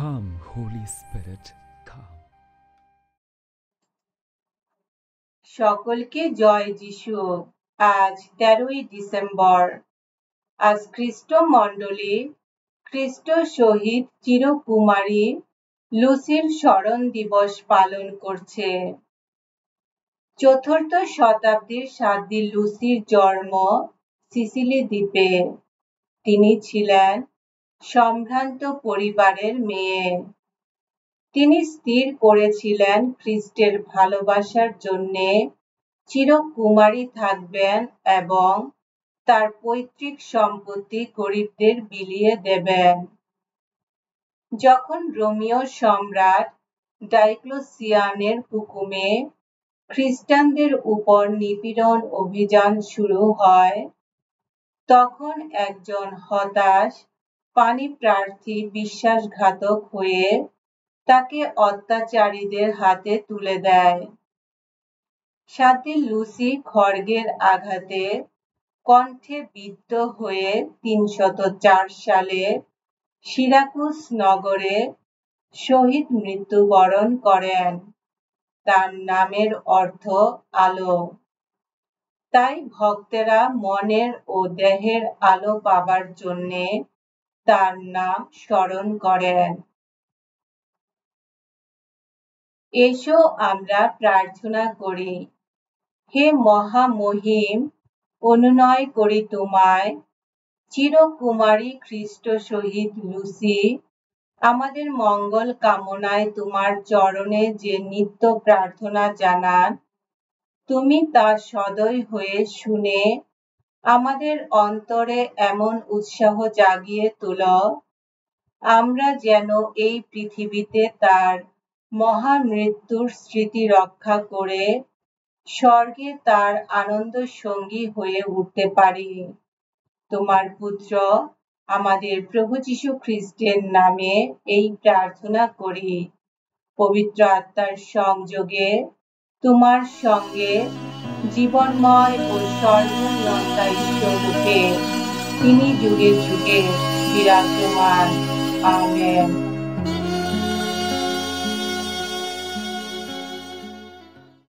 Come, Holy Spirit, come. সকলকে জয় যিশু। আজ 13ই ডিসেম্বর। আজ খ্রিস্ট মণ্ডলী খ্রিস্ট শহীদ চিরকুমারী লুসির স্মরণ দিবস পালন করছে। চতুর্থ শতাব্দীর সাধ্বী লুসির জন্ম সিসিলি দ্বীপে। তিনি ছিলেন সম্ভ্রান্ত পরিবারের মেয়ে। তিনি স্থির করেছিলেন খ্রিস্টের ভালোবাসার জন্যে চিরকুমারী থাকবেন এবং তার পৈতৃক সম্পত্তি গরিবদের বিলিয়ে দেবেন। যখন রোমীয় সম্রাট ডায়োক্লেসিয়ানের হুকুমে খ্রিস্টানদের উপর নিপীড়ন অভিযান শুরু হয়, তখন একজন হতাশ পাণিপ্রার্থী বিশ্বাসঘাতক হয়ে তাকে অত্যাচারীদের হাতে তুলে দেয়। সাধ্বী লুসি খড়গের আঘাতে কণ্ঠে বিদ্ধ হয়ে 304 সালে সিরাকুস নগরে শহীদ মৃত্যুবরণ করেন। তার নামের অর্থ আলো। তাই ভক্তেরা মনের ও দেহের আলো পাবার জন্যে তার নাম স্মরণ করেন। এসো আমরা প্রার্থনা করি। হে মহামহিম, অনুনয় করি তোমায়, চিরকুমারী খ্রিস্ট শহীদ লুসি আমাদের মঙ্গল কামনায় তোমার চরণে যে নিত্য প্রার্থনা জানান, তুমি তা সদয় হয়ে শুনে আমাদের অন্তরে এমন উৎসাহ জাগিয়ে তোলো, আমরা যেন এই পৃথিবীতে তার মহামৃত্যুর স্মৃতি রক্ষা করে স্বর্গে তার আনন্দ সঙ্গী হয়ে উঠতে পারি। তোমার পুত্র আমাদের প্রভু যীশু খ্রিস্টের নামে এই প্রার্থনা করি। পবিত্র আত্মার সংযোগে তোমার সঙ্গে জীবনময় ও সর্বনিয়ন্তা ঈশ্বর রূপে তিনি যুগে যুগে বিরাজমান। আমেন।